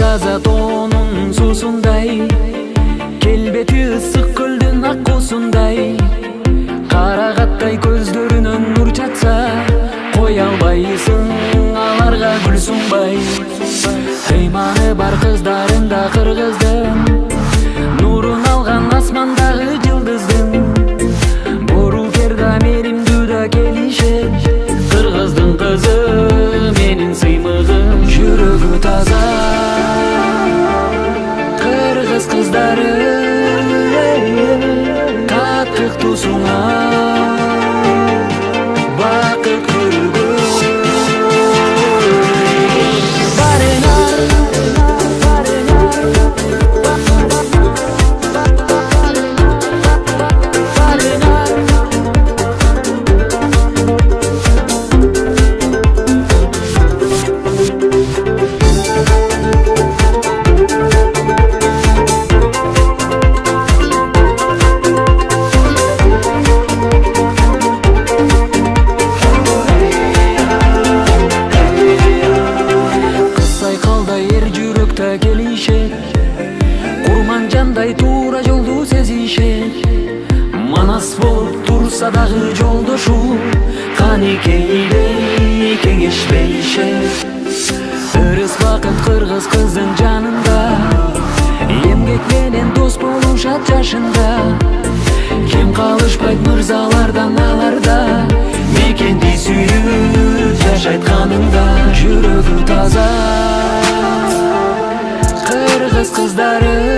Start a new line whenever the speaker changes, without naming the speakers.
таза тоонун суусундай, келбети ысык көлдүн аккуусундай, карагаттай көздөрүнөн нур чачса, кое албайсың аларга гүл сунбай. Ыйманы бар кыздарында кыргыздын, нурун алган асмандагы жылдыздын, бору керда менимдүү келишет, кыргыздын кызы менин сыймыгым. Жүрөгү таза кыргыз кыздары, таттыктуусуңа бакыт көргөн. Келишет, курман жандай туура жолду сезишет, манас болуп турса дагы жолдошу, канекейдей кеңешпейишет. Ырыс бакыт кыргыз кыздын жанында, эмгек менен дос болушат жашында. Кем калышпайт мырзалардан аларда, мекенди сүйүп жашайт канында. Жүрөгү таза кыргыз кыздары,